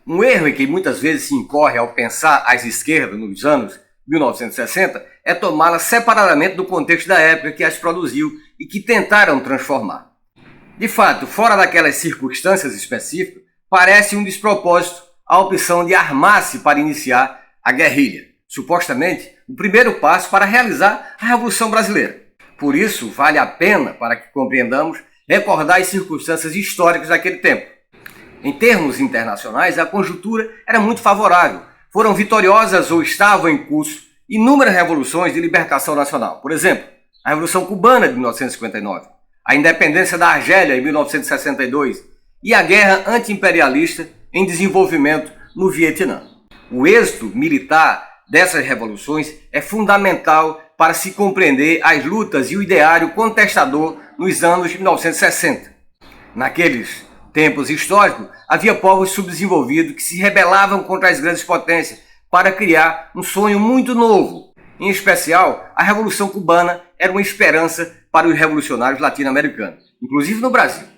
Um erro em que muitas vezes se incorre ao pensar as esquerdas nos anos 1960 é tomá-las separadamente do contexto da época que as produziu e que tentaram transformar. De fato, fora daquelas circunstâncias específicas, parece um despropósito a opção de armar-se para iniciar a guerrilha, supostamente o primeiro passo para realizar a Revolução Brasileira. Por isso, vale a pena, para que compreendamos, recordar as circunstâncias históricas daquele tempo. Em termos internacionais, a conjuntura era muito favorável. Foram vitoriosas ou estavam em curso inúmeras revoluções de libertação nacional. Por exemplo, a Revolução Cubana de 1959, a independência da Argélia em 1962 e a guerra anti-imperialista em desenvolvimento no Vietnã. O êxito militar dessas revoluções é fundamental para se compreender as lutas e o ideário contestador nos anos de 1960. Naqueles tempos históricos, havia povos subdesenvolvidos que se rebelavam contra as grandes potências para criar um sonho muito novo. Em especial, a Revolução Cubana era uma esperança para os revolucionários latino-americanos, inclusive no Brasil.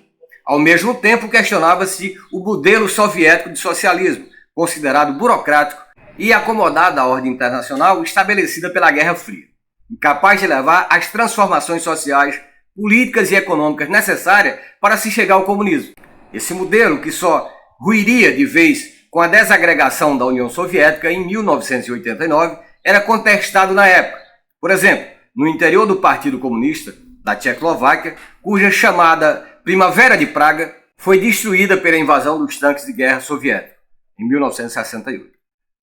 Ao mesmo tempo, questionava-se o modelo soviético de socialismo, considerado burocrático e acomodado à ordem internacional estabelecida pela Guerra Fria, incapaz de levar as transformações sociais, políticas e econômicas necessárias para se chegar ao comunismo. Esse modelo, que só ruiria de vez com a desagregação da União Soviética em 1989, era contestado na época. Por exemplo, no interior do Partido Comunista da Tchecoslováquia, cuja chamada Primavera de Praga foi destruída pela invasão dos tanques de guerra soviéticos em 1968.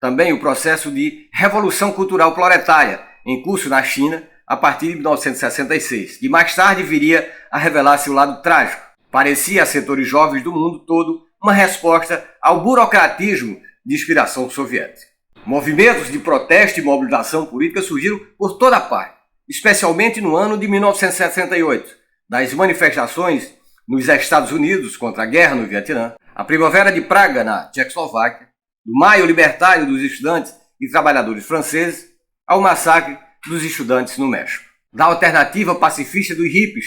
Também o processo de Revolução Cultural Proletária, em curso na China a partir de 1966, que mais tarde viria a revelar seu lado trágico. Parecia a setores jovens do mundo todo uma resposta ao burocratismo de inspiração soviética. Movimentos de protesto e mobilização política surgiram por toda parte, especialmente no ano de 1968, das manifestações nos Estados Unidos contra a guerra no Vietnã, a Primavera de Praga na Tchecoslováquia, do Maio Libertário dos estudantes e trabalhadores franceses, ao massacre dos estudantes no México. Da alternativa pacifista dos hippies,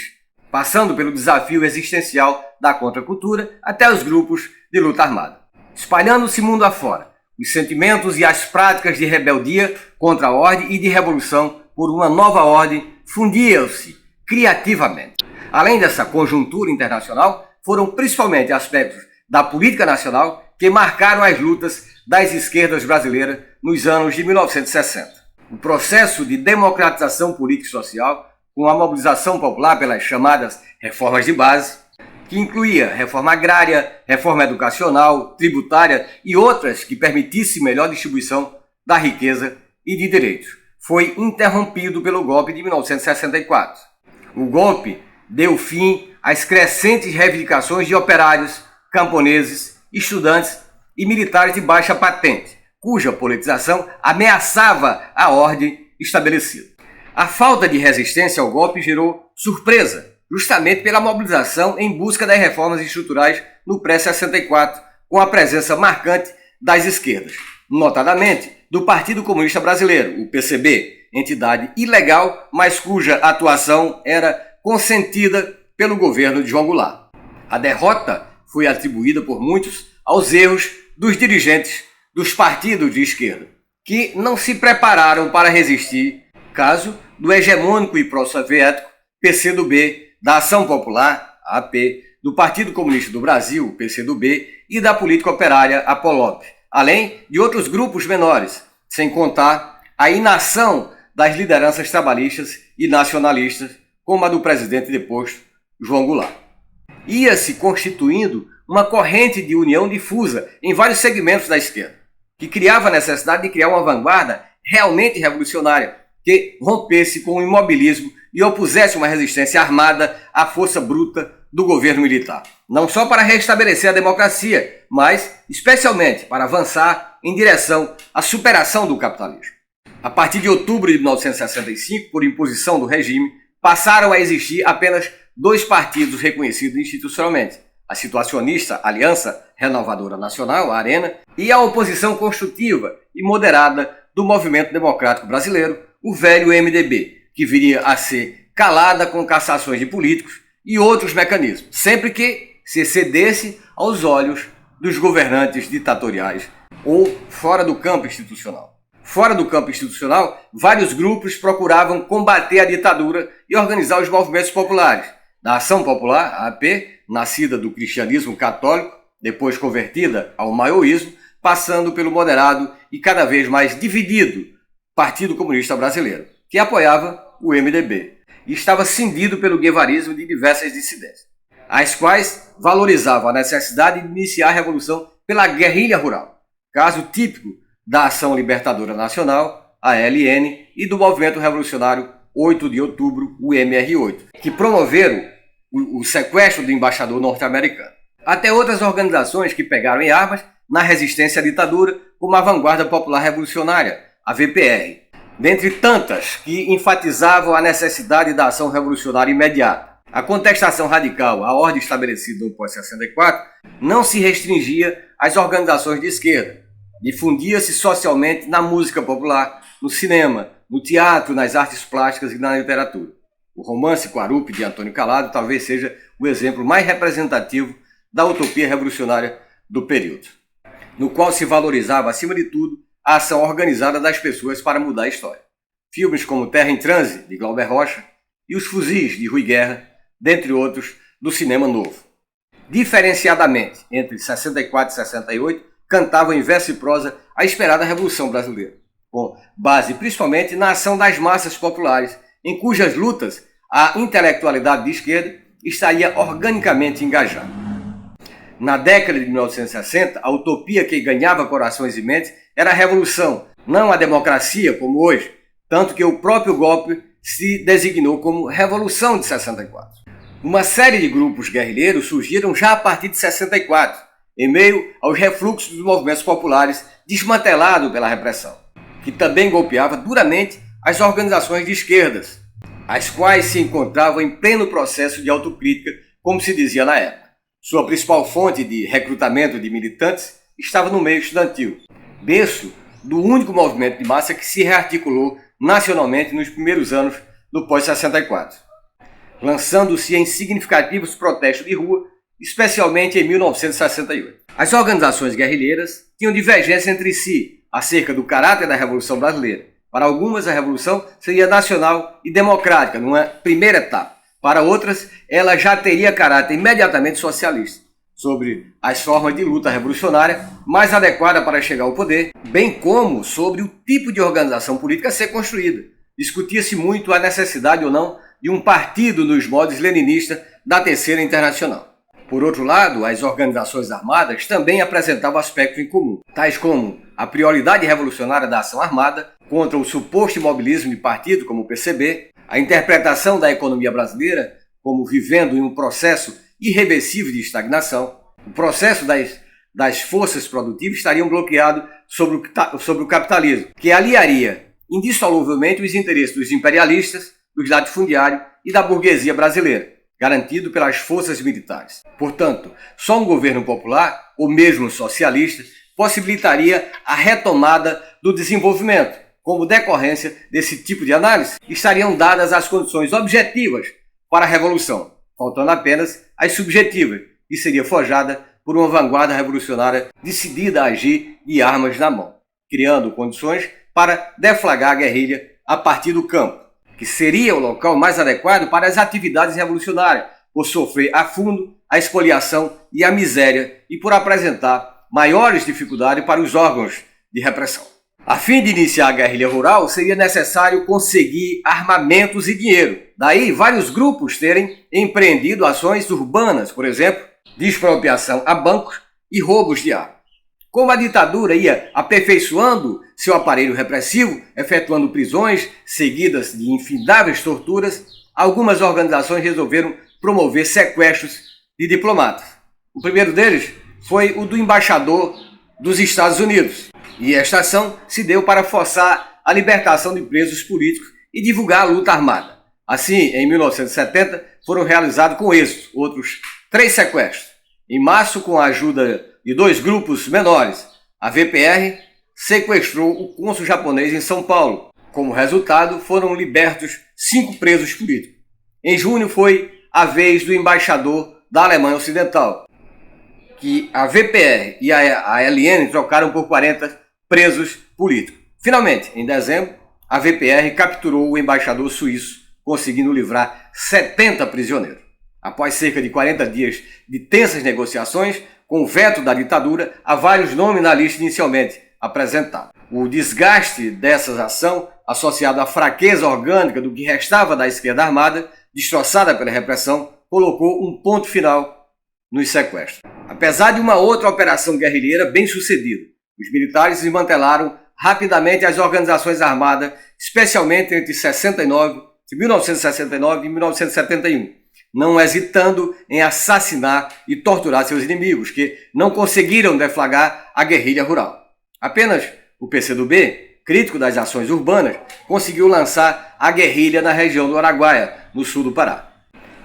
passando pelo desafio existencial da contracultura até os grupos de luta armada. Espalhando-se mundo afora, os sentimentos e as práticas de rebeldia contra a ordem e de revolução por uma nova ordem fundiam-se criativamente. Além dessa conjuntura internacional, foram principalmente aspectos da política nacional que marcaram as lutas das esquerdas brasileiras nos anos de 1960. O processo de democratização política e social, com a mobilização popular pelas chamadas reformas de base, que incluía reforma agrária, reforma educacional, tributária e outras que permitissem melhor distribuição da riqueza e de direitos, foi interrompido pelo golpe de 1964. O golpe deu fim às crescentes reivindicações de operários, camponeses, estudantes e militares de baixa patente, cuja politização ameaçava a ordem estabelecida. A falta de resistência ao golpe gerou surpresa, justamente pela mobilização em busca das reformas estruturais no pré-64, com a presença marcante das esquerdas, notadamente do Partido Comunista Brasileiro, o PCB, entidade ilegal, mas cuja atuação era consentida pelo governo de João Goulart. A derrota foi atribuída por muitos aos erros dos dirigentes dos partidos de esquerda, que não se prepararam para resistir, caso do hegemônico e pró-soviético PCdoB, da Ação Popular, AP, do Partido Comunista do Brasil, PCdoB, e da Política Operária, a POLOP, além de outros grupos menores, sem contar a inação das lideranças trabalhistas e nacionalistas, como a do presidente deposto, João Goulart. Ia se constituindo uma corrente de união difusa em vários segmentos da esquerda, que criava a necessidade de criar uma vanguarda realmente revolucionária, que rompesse com o imobilismo e opusesse uma resistência armada à força bruta do governo militar. Não só para restabelecer a democracia, mas especialmente para avançar em direção à superação do capitalismo. A partir de outubro de 1965, por imposição do regime, passaram a existir apenas dois partidos reconhecidos institucionalmente: a situacionista Aliança Renovadora Nacional, a ARENA, e a oposição construtiva e moderada do Movimento Democrático Brasileiro, o velho MDB, que viria a ser calada com cassações de políticos e outros mecanismos, sempre que se excedesse aos olhos dos governantes ditatoriais ou fora do campo institucional. Fora do campo institucional, vários grupos procuravam combater a ditadura e organizar os movimentos populares. Da Ação Popular, a AP, nascida do cristianismo católico, depois convertida ao maoísmo, passando pelo moderado e cada vez mais dividido Partido Comunista Brasileiro, que apoiava o MDB e estava cindido pelo guevarismo de diversas dissidências, as quais valorizavam a necessidade de iniciar a revolução pela guerrilha rural, caso típico da Ação Libertadora Nacional, a ALN, e do Movimento Revolucionário 8 de Outubro, o MR8, que promoveram o sequestro do embaixador norte-americano. Até outras organizações que pegaram em armas na resistência à ditadura, como a Vanguarda Popular Revolucionária, a VPR, dentre tantas que enfatizavam a necessidade da ação revolucionária imediata. A contestação radical à ordem estabelecida no pós-64 não se restringia às organizações de esquerda, difundia-se socialmente na música popular, no cinema, no teatro, nas artes plásticas e na literatura. O romance Quarupi, de Antônio Calado, talvez seja o exemplo mais representativo da utopia revolucionária do período, no qual se valorizava, acima de tudo, a ação organizada das pessoas para mudar a história. Filmes como Terra em Transe, de Glauber Rocha, e Os Fuzis, de Rui Guerra, dentre outros, do cinema novo. Diferenciadamente, entre 64 e 68, cantavam em verso e prosa a esperada Revolução Brasileira, com base principalmente na ação das massas populares, em cujas lutas a intelectualidade de esquerda estaria organicamente engajada. Na década de 1960, a utopia que ganhava corações e mentes era a revolução, não a democracia como hoje, tanto que o próprio golpe se designou como Revolução de 64. Uma série de grupos guerrilheiros surgiram já a partir de 64, em meio aos refluxos dos movimentos populares desmantelados pela repressão, que também golpeava duramente as organizações de esquerdas, as quais se encontravam em pleno processo de autocrítica, como se dizia na época. Sua principal fonte de recrutamento de militantes estava no meio estudantil, berço do único movimento de massa que se rearticulou nacionalmente nos primeiros anos do pós-64, lançando-se em significativos protestos de rua, especialmente em 1968. As organizações guerrilheiras tinham divergência entre si acerca do caráter da Revolução Brasileira. Para algumas, a Revolução seria nacional e democrática, numa primeira etapa. Para outras, ela já teria caráter imediatamente socialista, sobre as formas de luta revolucionária mais adequada para chegar ao poder, bem como sobre o tipo de organização política a ser construída. Discutia-se muito a necessidade ou não de um partido nos moldes leninistas da Terceira Internacional. Por outro lado, as organizações armadas também apresentavam aspectos em comum, tais como a prioridade revolucionária da ação armada contra o suposto imobilismo de partido, como o PCB, a interpretação da economia brasileira como vivendo em um processo irreversível de estagnação. O processo das forças produtivas estariam bloqueado sobre o capitalismo, que aliaria indissoluvelmente os interesses dos imperialistas, dos latifundiários e da burguesia brasileira, garantido pelas forças militares. Portanto, só um governo popular, ou mesmo socialista, possibilitaria a retomada do desenvolvimento. Como decorrência desse tipo de análise, estariam dadas as condições objetivas para a revolução, faltando apenas as subjetivas, que seria forjada por uma vanguarda revolucionária decidida a agir de armas na mão, criando condições para deflagrar a guerrilha a partir do campo, que seria o local mais adequado para as atividades revolucionárias, por sofrer a fundo a expoliação e a miséria e por apresentar maiores dificuldades para os órgãos de repressão. A fim de iniciar a guerrilha rural, seria necessário conseguir armamentos e dinheiro. Daí, vários grupos terem empreendido ações urbanas, por exemplo, de expropriação a bancos e roubos de armas. Como a ditadura ia aperfeiçoando seu aparelho repressivo, efetuando prisões seguidas de infindáveis torturas, algumas organizações resolveram promover sequestros de diplomatas. O primeiro deles foi o do embaixador dos Estados Unidos, e esta ação se deu para forçar a libertação de presos políticos e divulgar a luta armada. Assim, em 1970, foram realizados com êxito outros 3 sequestros. Em março, com a ajuda de 2 grupos menores, a VPR sequestrou o cônsul japonês em São Paulo. Como resultado, foram libertos 5 presos políticos. Em junho foi a vez do embaixador da Alemanha Ocidental. que a VPR e a LN trocaram por 40 presos políticos. Finalmente, em dezembro, a VPR capturou o embaixador suíço, conseguindo livrar 70 prisioneiros. Após cerca de 40 dias de tensas negociações, com o veto da ditadura, há vários nomes na lista inicialmente apresentados. O desgaste dessa ação, associado à fraqueza orgânica do que restava da esquerda armada, destroçada pela repressão, colocou um ponto final nos sequestros. Apesar de uma outra operação guerrilheira bem sucedida, os militares desmantelaram rapidamente as organizações armadas, especialmente entre 1969 e 1971, não hesitando em assassinar e torturar seus inimigos, que não conseguiram deflagrar a guerrilha rural. Apenas o PCdoB, crítico das ações urbanas, conseguiu lançar a guerrilha na região do Araguaia, no sul do Pará.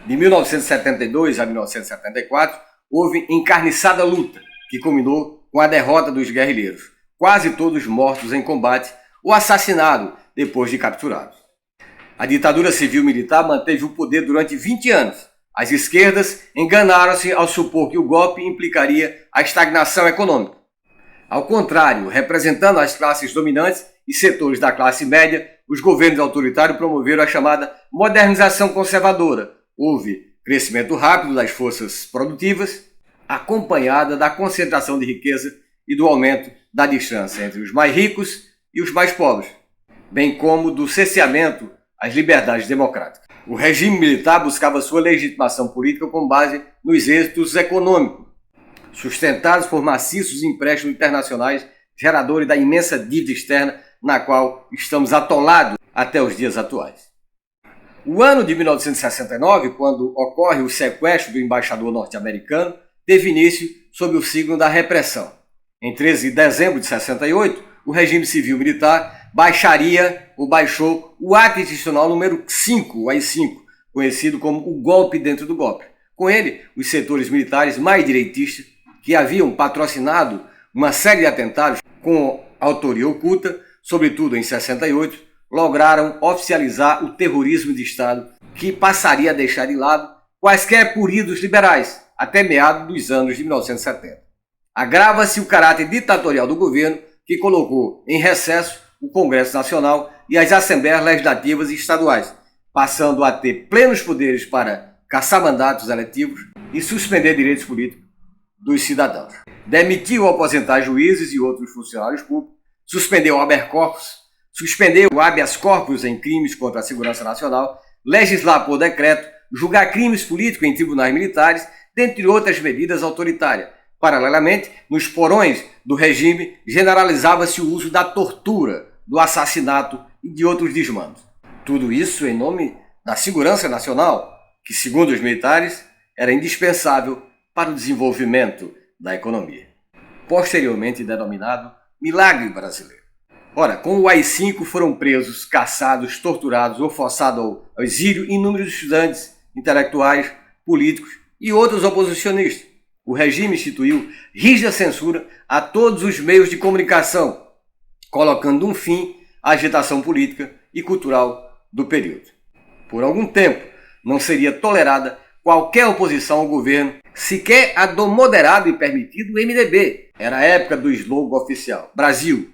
De 1972 a 1974, houve encarniçada luta, que culminou com a derrota dos guerrilheiros, quase todos mortos em combate ou assassinados depois de capturados. A ditadura civil-militar manteve o poder durante 20 anos. As esquerdas enganaram-se ao supor que o golpe implicaria a estagnação econômica. Ao contrário, representando as classes dominantes e setores da classe média, os governos autoritários promoveram a chamada modernização conservadora. Houve crescimento rápido das forças produtivas, acompanhada da concentração de riqueza e do aumento da distância entre os mais ricos e os mais pobres, bem como do cerceamento às liberdades democráticas. O regime militar buscava sua legitimação política com base nos êxitos econômicos, sustentados por maciços empréstimos internacionais, geradores da imensa dívida externa na qual estamos atolados até os dias atuais. O ano de 1969, quando ocorre o sequestro do embaixador norte-americano, teve início sob o signo da repressão. Em 13 de dezembro de 68, o regime civil-militar baixou o ato institucional número 5, o AI-5, conhecido como o golpe dentro do golpe. Com ele, os setores militares mais direitistas, que haviam patrocinado uma série de atentados com autoria oculta, sobretudo em 68, lograram oficializar o terrorismo de Estado, que passaria a deixar de lado quaisquer puridos liberais, até meados dos anos de 1970. Agrava-se o caráter ditatorial do governo, que colocou em recesso o Congresso Nacional e as Assembleias Legislativas e Estaduais, passando a ter plenos poderes para caçar mandatos eletivos e suspender direitos políticos dos cidadãos. Demitiu ou aposentar juízes e outros funcionários públicos, suspendeu o habeas corpus, suspendeu o habeas corpus em crimes contra a segurança nacional, legislar por decreto, julgar crimes políticos em tribunais militares, dentre outras medidas autoritárias. Paralelamente, nos porões do regime, generalizava-se o uso da tortura, do assassinato e de outros desmandos. Tudo isso em nome da segurança nacional, que, segundo os militares, era indispensável para o desenvolvimento da economia. Posteriormente denominado Milagre Brasileiro. Ora, com o AI-5 foram presos, caçados, torturados ou forçados ao exílio inúmeros estudantes, intelectuais, políticos e outros oposicionistas. O regime instituiu rígida censura a todos os meios de comunicação, colocando um fim à agitação política e cultural do período. Por algum tempo, não seria tolerada qualquer oposição ao governo, sequer a do moderado e permitido MDB. Era a época do slogan oficial: Brasil,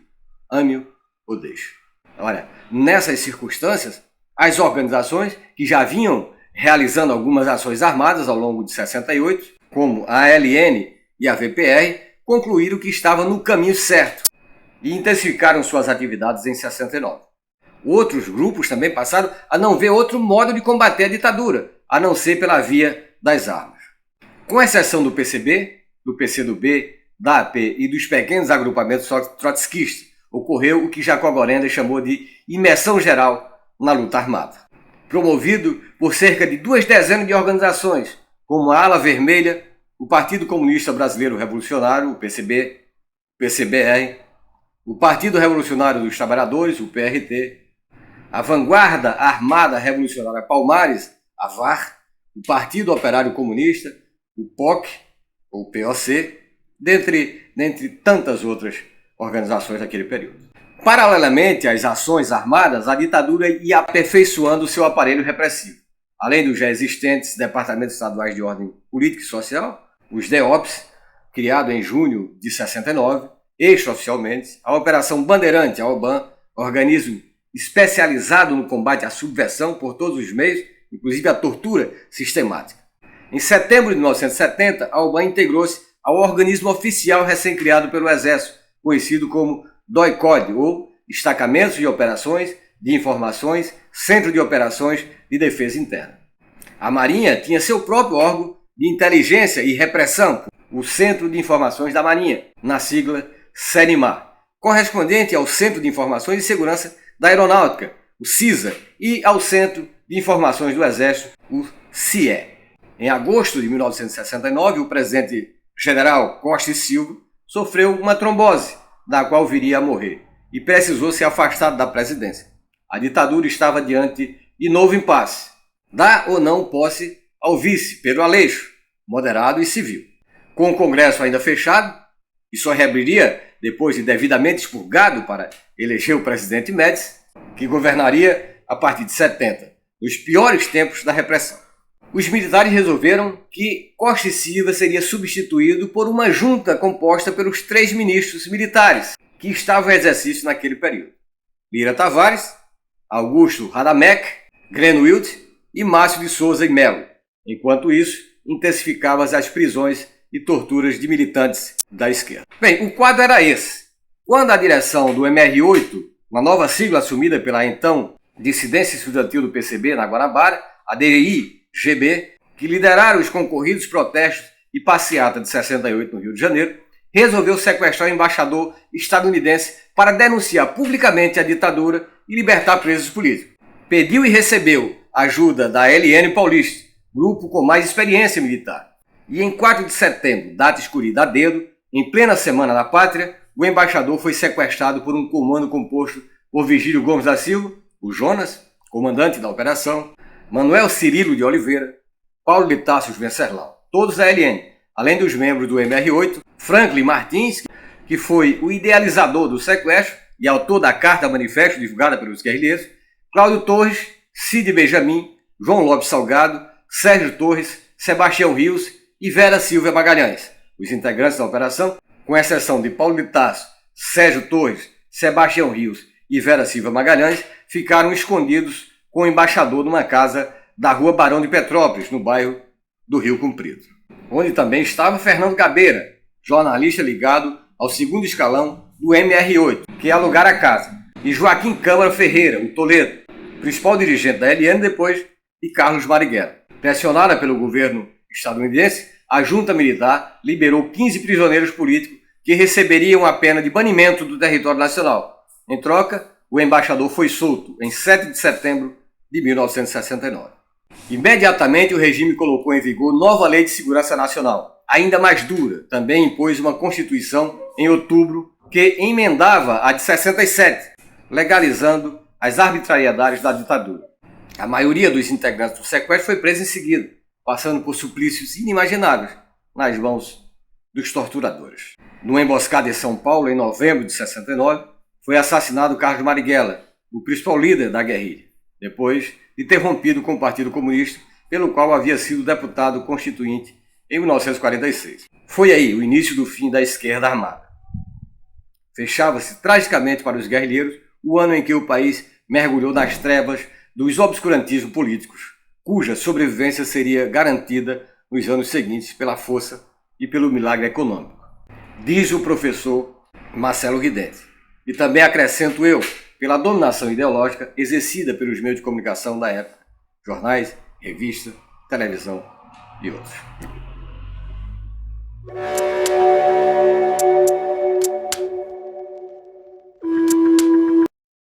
ame-o ou deixe. Olha, nessas circunstâncias, as organizações que já vinham realizando algumas ações armadas ao longo de 68, como a ALN e a VPR, concluíram que estava no caminho certo e intensificaram suas atividades em 69. Outros grupos também passaram a não ver outro modo de combater a ditadura, a não ser pela via das armas. Com exceção do PCB, do PCdoB, da AP e dos pequenos agrupamentos trotskistas, ocorreu o que Jacob Gorenda chamou de imersão geral na luta armada. Promovido por cerca de 2 dezenas de organizações, como a Ala Vermelha, o Partido Comunista Brasileiro Revolucionário, o PCB, o PCBR, o Partido Revolucionário dos Trabalhadores, o PRT, a Vanguarda Armada Revolucionária Palmares, a VAR, o Partido Operário Comunista, o POC, ou POC, dentre tantas outras organizações daquele período. Paralelamente às ações armadas, a ditadura ia aperfeiçoando seu aparelho repressivo. Além dos já existentes departamentos estaduais de ordem política e social, os DEOPS, criado em junho de 69, extraoficialmente, a Operação Bandeirante, a OBAN, organismo especializado no combate à subversão por todos os meios, inclusive a tortura sistemática. Em setembro de 1970, a OBAN integrou-se ao organismo oficial recém-criado pelo Exército, conhecido como DOI-CODE, ou Destacamentos de Operações de Informações, Centro de Operações de Defesa Interna. A Marinha tinha seu próprio órgão de inteligência e repressão, o Centro de Informações da Marinha, na sigla CENIMAR, correspondente ao Centro de Informações e Segurança da Aeronáutica, o CISA, e ao Centro de Informações do Exército, o CIE. Em agosto de 1969, o presidente general Costa e Silva sofreu uma trombose, da qual viria a morrer, e precisou ser afastado da presidência. A ditadura estava diante de novo impasse: dar ou não posse ao vice, Pedro Aleixo, moderado e civil. Com o Congresso ainda fechado, e só reabriria depois de devidamente expurgado para eleger o presidente Médici, que governaria a partir de 70, nos piores tempos da repressão. Os militares resolveram que Costa e Silva seria substituído por uma junta composta pelos 3 ministros militares que estavam em exercício naquele período: Lira Tavares, Augusto Radamec, Grenwild e Márcio de Souza e Melo. Enquanto isso, intensificavam as prisões e torturas de militantes da esquerda. Bem, o quadro era esse. Quando a direção do MR8, uma nova sigla assumida pela então Dissidência Estudantil do PCB na Guanabara, a DEI-GB, que lideraram os concorridos protestos e passeata de 68 no Rio de Janeiro, resolveu sequestrar o embaixador estadunidense para denunciar publicamente a ditadura e libertar presos políticos. Pediu e recebeu ajuda da LN Paulista, grupo com mais experiência militar. E em 4 de setembro, data escolhida a dedo, em plena Semana da Pátria, o embaixador foi sequestrado por um comando composto por Virgílio Gomes da Silva, o Jonas, comandante da operação, Manuel Cirilo de Oliveira, Paulo de Tarsos Venceslau, todos da LN, além dos membros do MR8, Franklin Martins, que foi o idealizador do sequestro e autor da carta manifesto divulgada pelos guerrilheiros, Cláudio Torres, Cid Benjamin, João Lopes Salgado, Sérgio Torres, Sebastião Rios e Vera Silva Magalhães. Os integrantes da operação, com exceção de Paulo de Tarso, Sérgio Torres, Sebastião Rios e Vera Silva Magalhães, ficaram escondidos com o embaixador numa casa da rua Barão de Petrópolis, no bairro do Rio Comprido, onde também estava Fernando Gabeira, jornalista ligado ao segundo escalão do MR8, que ia alugar a casa, e Joaquim Câmara Ferreira, o Toledo, principal dirigente da LN depois de Carlos Marighella. Pressionada pelo governo estadunidense, a junta militar liberou 15 prisioneiros políticos que receberiam a pena de banimento do território nacional. Em troca, o embaixador foi solto em 7 de setembro de 1969. Imediatamente, o regime colocou em vigor nova Lei de Segurança Nacional, ainda mais dura. Também impôs uma Constituição em outubro que emendava a de 67, legalizando as arbitrariedades da ditadura. A maioria dos integrantes do sequestro foi presa em seguida, passando por suplícios inimagináveis nas mãos dos torturadores. Numa emboscada em São Paulo, em novembro de 69, foi assassinado Carlos Marighella, o principal líder da guerrilha, depois de ter rompido com o Partido Comunista, pelo qual havia sido deputado constituinte em 1946. Foi aí o início do fim da esquerda armada. Fechava-se tragicamente para os guerrilheiros o ano em que o país mergulhou nas trevas dos obscurantismos políticos, cuja sobrevivência seria garantida nos anos seguintes pela força e pelo milagre econômico, diz o professor Marcelo Ridente. E também acrescento eu, pela dominação ideológica exercida pelos meios de comunicação da época, jornais, revistas, televisão e outros.